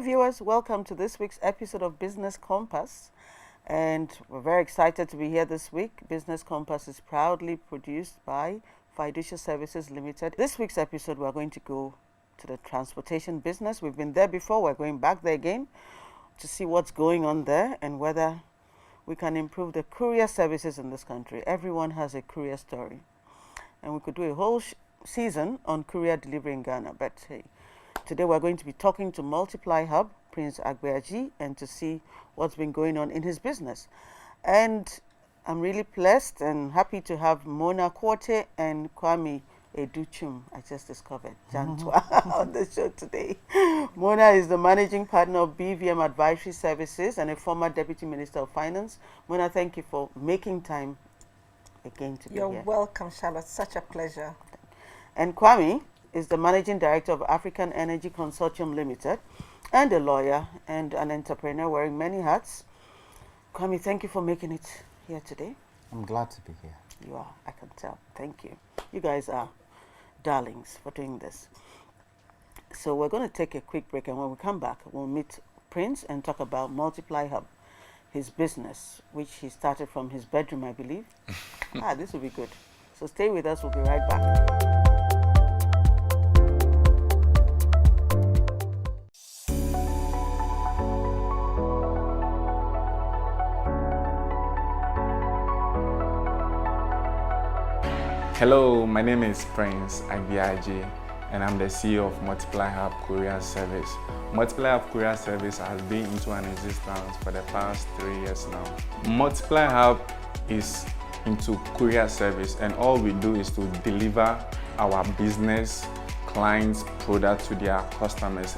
viewers, welcome to this week's episode of Business Compass, and we're very excited to be here this week. Business Compass is proudly produced by Fiducial Services Limited. This week's episode, we're going to go to the transportation business. We've been there before, we're going back there again to see what's going on there and whether we can improve the courier services in this country. Everyone has a courier story, and we could do a whole season on courier delivery in Ghana, but hey, today we're going to be talking to Multiply Hub, Prince Agbeaji, and to see what's been going on in his business. And I'm really blessed and happy to have Mona Quarte and Kwame Educhum, I just discovered, Jantwa, on the show today. Mona is the managing partner of BVM Advisory Services and a former Deputy Minister of Finance. Mona, thank you for making time again to be here. You're welcome, Charlotte. Such a pleasure. And Kwame is the Managing Director of African Energy Consortium Limited and a lawyer and an entrepreneur wearing many hats. Kwame, thank you for making it here today. I'm glad to be here. You are, I can tell. Thank you. You guys are darlings for doing this. So we're going to take a quick break, and when we come back, we'll meet Prince and talk about Multiply Hub, his business, which he started from his bedroom, I believe. This will be good. So stay with us. We'll be right back. Hello, my name is Prince Agbeaji, and I'm the CEO of Multiply Hub Courier Service. Multiply Hub Courier Service has been into an existence for the past 3 years now. Multiply Hub is into courier service, and all we do is to deliver our business clients' products to their customers.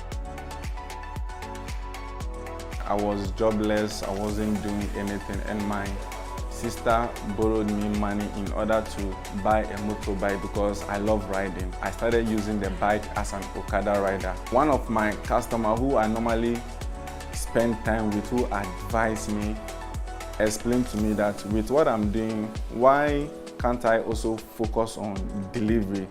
I was jobless, I wasn't doing anything, and my sister borrowed me money in order to buy a motorbike because I love riding. I started using the bike as an Okada rider. One of my customers who I normally spend time with, who advised me, explained to me that with what I'm doing, why can't I also focus on delivery?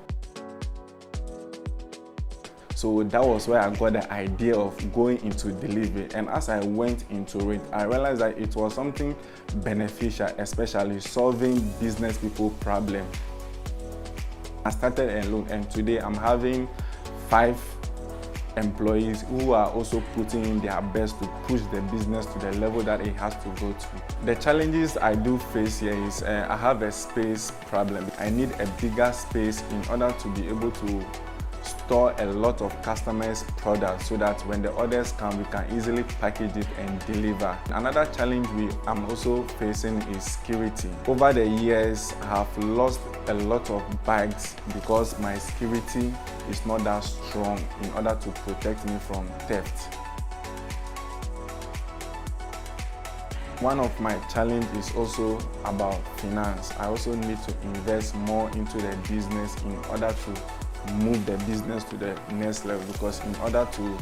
So that was where I got the idea of going into delivery. And as I went into it, I realized that it was something beneficial, especially solving business people problems. I started alone, and today I'm having 5 employees who are also putting in their best to push the business to the level that it has to go to. The challenges I do face here is I have a space problem. I need a bigger space in order to be able to store a lot of customers' products so that when the orders come, we can easily package it and deliver. Another challenge I'm also facing is security. Over the years, I have lost a lot of bags because my security is not that strong in order to protect me from theft. One of my challenges is also about finance. I also need to invest more into the business in order to move the business to the next level, because in order to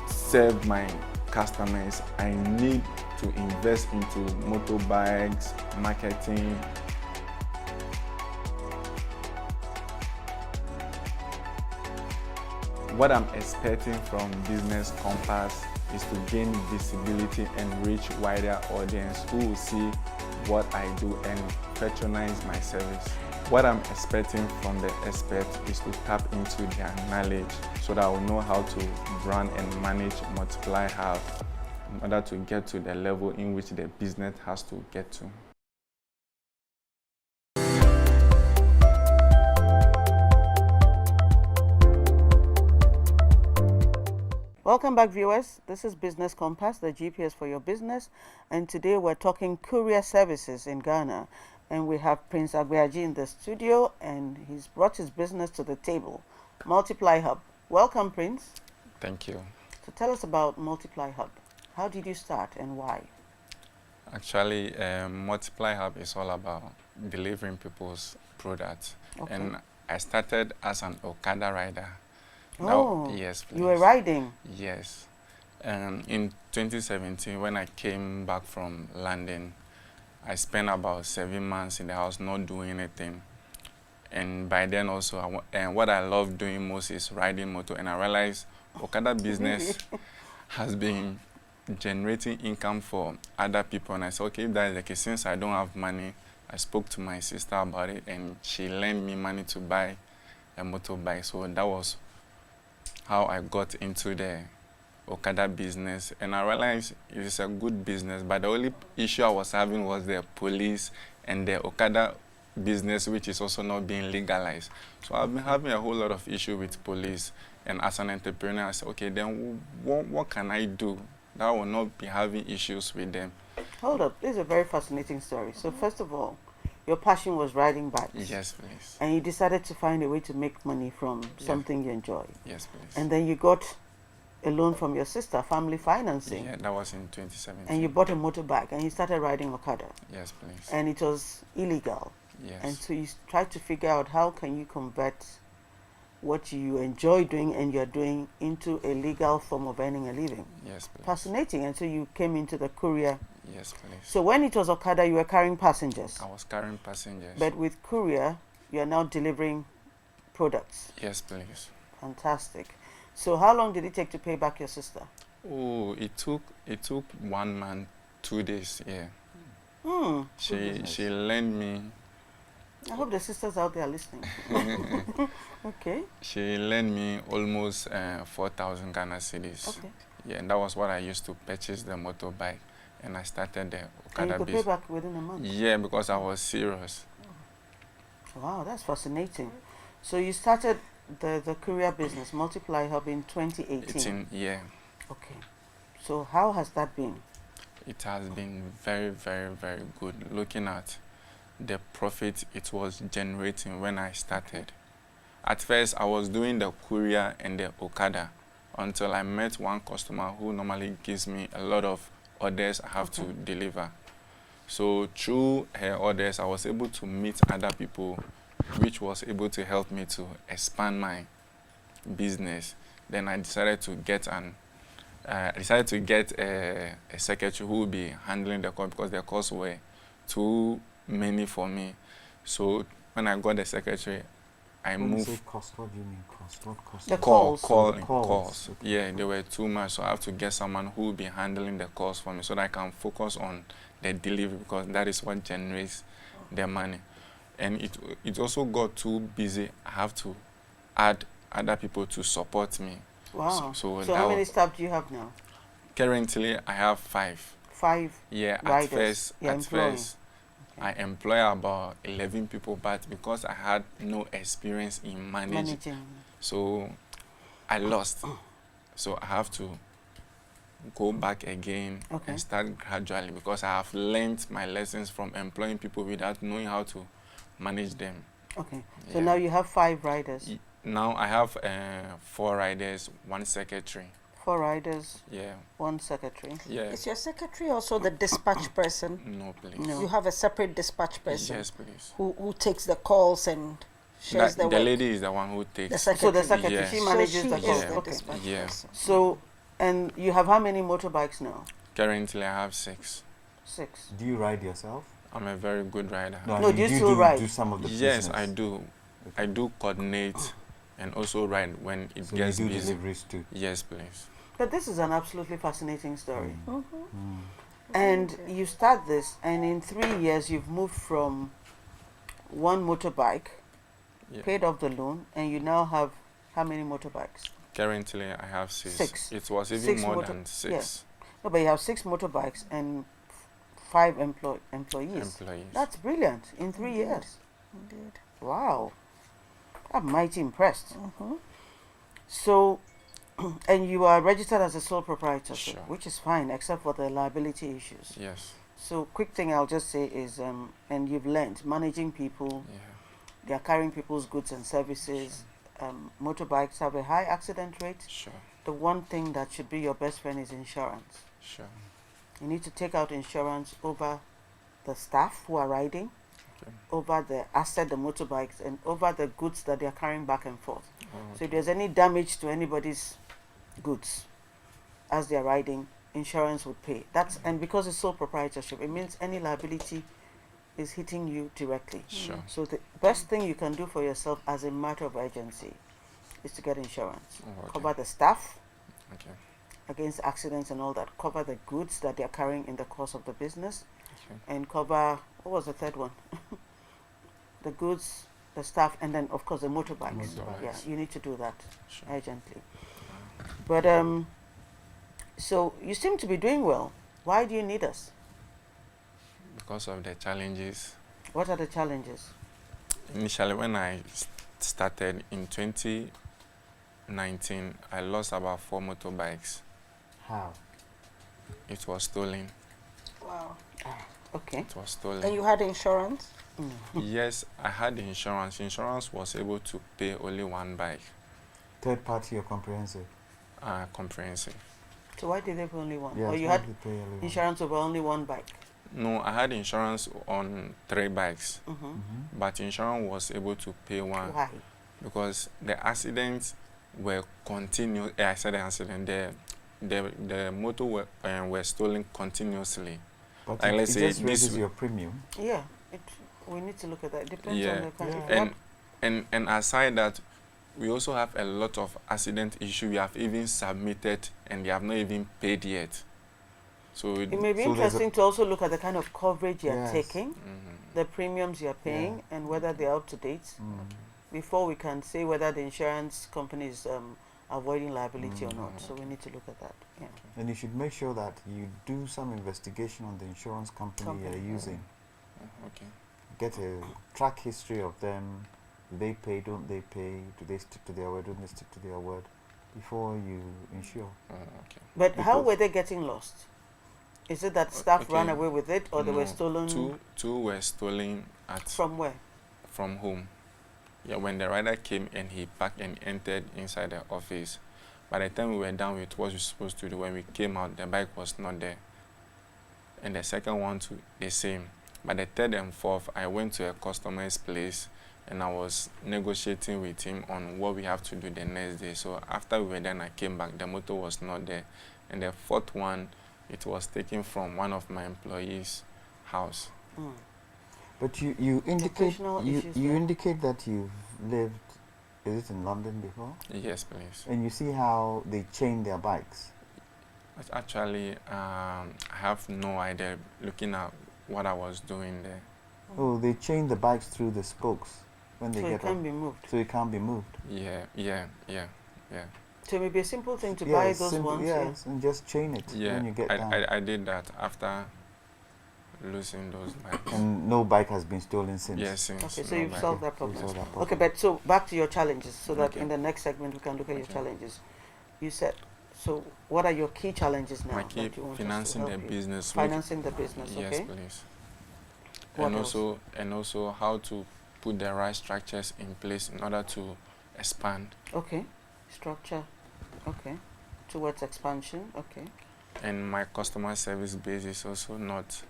serve my customers, I need to invest into motorbikes, marketing. What I'm expecting from Business Compass is to gain visibility and reach wider audience who will see what I do and patronize my service. What I'm expecting from the experts is to tap into their knowledge so that I will know how to run and manage Multiply Hub in order to get to the level in which the business has to get to. Welcome back, viewers. This is Business Compass, the GPS for your business, and today we're talking courier services in Ghana. And we have Prince Agbeaji in the studio, and he's brought his business to the table, Multiply Hub. Welcome, Prince. Thank you. So tell us about Multiply Hub. How did you start and why? Actually, Multiply Hub is all about delivering people's products. Okay. And I started as an Okada rider. Oh, now, yes, please. You were riding? Yes. In 2017, when I came back from London, I spent about 7 months in the house not doing anything. And by then also, what I love doing most is riding motor. And I realized Okada business has been generating income for other people. And I said, okay, if that is the case, since I don't have money, I spoke to my sister about it, and she lent me money to buy a motorbike. So that was how I got into the Okada business. And I realized it's a good business, but the only issue I was having was the police and the Okada business, which is also not being legalized. So I've been having a whole lot of issue with police. And as an entrepreneur, I said, okay, then what can I do that will not be having issues with them? Hold up, this is a very fascinating story. So first of all, your passion was riding bikes. Yes, please. And you decided to find a way to make money from something you enjoy. Yes, please. And then you got a loan from your sister, family financing. Yeah, that was in 2017. And you bought a motorbike and you started riding Okada. Yes, please. And it was illegal. Yes. And so you tried to figure out how can you convert what you enjoy doing and you're doing into a legal form of earning a living. Yes, please. Fascinating. And so you came into the courier. Yes, please. So when it was Okada, you were carrying passengers. I was carrying passengers. But with courier, you are now delivering products. Yes, please. Fantastic. So how long did it take to pay back your sister? Oh, it took 1 month, 2 days. Yeah. She lent me. I hope the sisters out there are listening. Okay. She lent me almost 4,000 Ghana cedis. Okay. Yeah, and that was what I used to purchase the motorbike, and I started the And Okada you could pay business. back within a month. Yeah, because I was serious. Wow, that's fascinating. So you started the courier business, Multiply Hub, in 2018. Yeah. Okay. So how has that been? It has been very, very, very good. Looking at the profit it was generating when I started. At first, I was doing the courier and the Okada until I met one customer who normally gives me a lot of orders I have to deliver. So through her orders, I was able to meet other people, which was able to help me to expand my business. Then I decided to get a secretary who would be handling the call because the calls were too many for me. So when I got the secretary, I When you moved. say cost, what do you mean cost? What cost? The Calls. Calls. Okay. Yeah, they were too much, so I have to get someone who will be handling the calls for me so that I can focus on the delivery because that is what generates the money. And it also got too busy. I have to add other people to support me. Wow. So how many staff do you have now? Currently, I have 5. 5 Yeah, riders you're at employing. first, I employ about 11 people, but because I had no experience in managing. So I lost. So I have to go back again and start gradually because I have learned my lessons from employing people without knowing how to manage them. Okay. So now you have 5 riders. Now I have 4 riders, 1 secretary. 4 riders, Yeah. 1 secretary. Yeah. Is your secretary also the dispatch person? No, please. No. You have a separate dispatch person Yes, please. who takes the calls and shares the The work. lady is the one who The takes. secretary. So the secretary, Yeah. she So manages she the is calls. the Okay. dispatch Yeah. person. So, and you have how many motorbikes now? Currently, I have 6. 6. Do you ride yourself? I'm a very good rider. I No, mean, do you do still ride? do some of the Yes, business? I do. I do coordinate and also ride when it So gets you do busy. deliveries too? Yes, please. But this is an absolutely fascinating story. Mm. And you start this, and in 3 years, you've moved from 1 motorbike, Yeah. paid off the loan, and you now have how many motorbikes? Currently, I have 6. 6. It was even 6 more motor- than 6 No, but you have 6 motorbikes and 5 employees. employees. That's brilliant in 3 Indeed. years. Indeed. Wow. I'm mighty impressed. So, and you are registered as a sole proprietor, Sure. which is fine, except for the liability issues. Yes. So, quick thing I'll just say is, and you've learned managing people, Yeah. they are carrying people's goods and services. Motorbikes have a high accident rate. Sure. The one thing that should be your best friend is insurance. Sure. You need to take out insurance over the staff who are riding, Okay. over the asset, the motorbikes, and over the goods that they are carrying back and forth. Oh, So if there's any damage to anybody's goods as they are riding, insurance would pay. And because it's sole proprietorship, it means any liability is hitting you directly. Sure. So the best thing you can do for yourself as a matter of urgency is to get insurance. Oh, okay. Cover the staff, Okay. against accidents and all that, cover the goods that they're carrying in the course of the business, Okay. and cover, what was the third one? The goods, the staff, and then of course the motorbikes. Motorbikes. Yeah, you need to do that Sure. urgently. But so you seem to be doing well. Why do you need us? Because of the challenges. What are the challenges? Initially, when I started in 2019, I lost about 4 motorbikes. How? It was stolen. Wow. Okay. It was stolen. And you had insurance? Yes, I had insurance. Insurance was able to pay only one bike, Third party or comprehensive? comprehensive. So why did they pay only one? Yes, Or you why had did they pay only one? insurance over only one bike? No, I had insurance on 3 bikes, Mm-hmm. Mhm. but insurance was able to pay one Why? because the accidents were continuous. I said the accident. The motor were stolen continuously. But Like, it, let's it say just this raises w- your premium. Yeah, we need to look at that. It depends Yeah. on the kind. Yeah. If you have- And aside that, we also have a lot of accident issue we have even submitted and they have not even paid yet. So it may be So there's a- interesting to also look at the kind of coverage you're Yes. taking, mhm. the premiums you're paying, and whether they're up to date before we can say whether the insurance company is avoiding liability or not. So we need to look at that. Yeah. And you should make sure that you do some investigation on the insurance company Company, you're yeah. using. Okay. Get a track history of them. Do they pay? Don't they pay? Do they stick to their word? Don't they stick to their word? Before you insure. Okay. But how Because- were they getting lost? Is it that staff ran okay. away with it, or they were No, stolen Two were stolen at from where? from home. Yeah, when the rider came and he packed and entered inside the office, by the time we were done with what we were supposed to do, when we came out, the bike was not there. And the second one too, the same. By the third and fourth, I went to a customer's place and I was negotiating with him on what we have to do the next day. So after we were done, I came back, the motor was not there. And the fourth one, it was taken from one of my employees' house. Mm. But you indicate Occasional you, issues you there. indicate that you've lived, is it in London before? Yes, please. And you see how they chain their bikes. But actually, I have no idea looking at what I was doing there. Oh, they chain the bikes through the spokes when they So it get can off, be moved. so it can't be moved. Yeah. So it may be a simple thing to buy Yes, those simple- ones. Yes, and just chain it Yeah, when you get down. I did that after losing those bikes. And no bike has been stolen since. Yes, since Okay, so no you've bike. solved that You problem. solved that Okay, problem. but so back to your challenges, so that Okay. in the next segment we can look at your Okay. challenges. You said, so what are your key challenges now? My key that you want us to financing the help you? business. Financing the business, Yes, okay. please. What And else? also how to put the right structures in place in order to expand. Okay, structure, okay, towards expansion, okay. And my customer service base is also not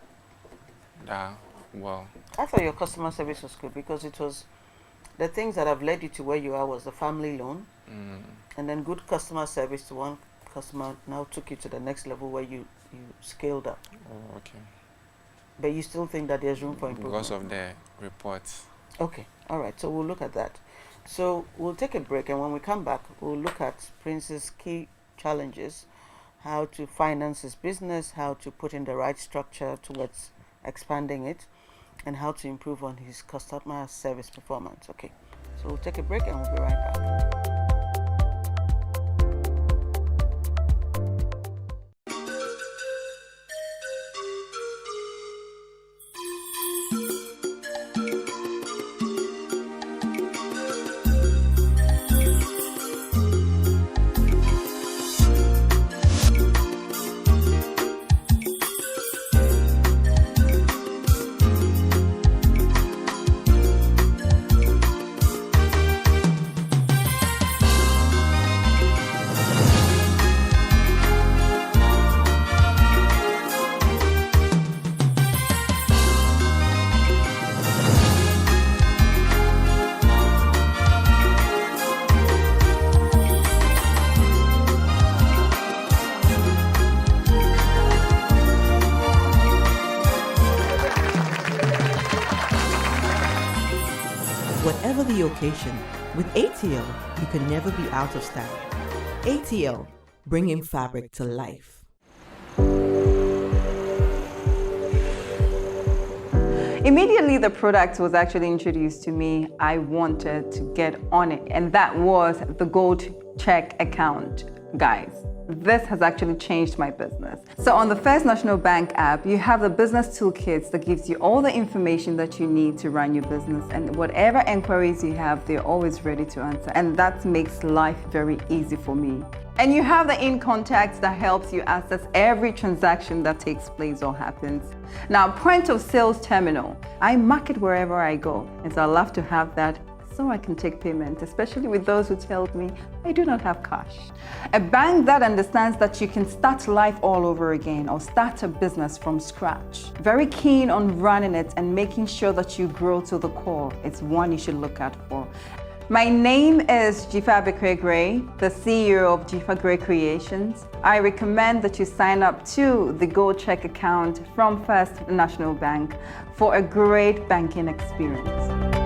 that well. I thought your customer service was good because it was the things that have led you to where you are was the family loan, and then good customer service to one customer now took you to the next level where you scaled up. Oh, okay. But you still think that there's room for improvement? Because of the reports. Okay, all right, so we'll look at that. So we'll take a break, and when we come back, we'll look at Prince's key challenges, how to finance his business, how to put in the right structure towards expanding it, and how to improve on his customer service performance. Okay, so we'll take a break and we'll be right back. Whatever the occasion, with ATL, you can never be out of style. ATL, bringing fabric to life. Immediately the product was actually introduced to me, I wanted to get on it, and that was the Gold Check account, guys. This has actually changed my business. So on the First National Bank app, you have the business toolkits that gives you all the information that you need to run your business, and whatever inquiries you have, they're always ready to answer. And that makes life very easy for me. And you have the in contacts that helps you access every transaction that takes place or happens. Now, point of sales terminal. I market wherever I go, and so I love to have that so I can take payment, especially with those who tell me I do not have cash. A bank that understands that you can start life all over again or start a business from scratch. Very keen on running it and making sure that you grow to the core. It's one you should look out for. My name is Jifa Bekre Gray, the CEO of Jifa Gray Creations. I recommend that you sign up to the Gold Check account from First National Bank for a great banking experience.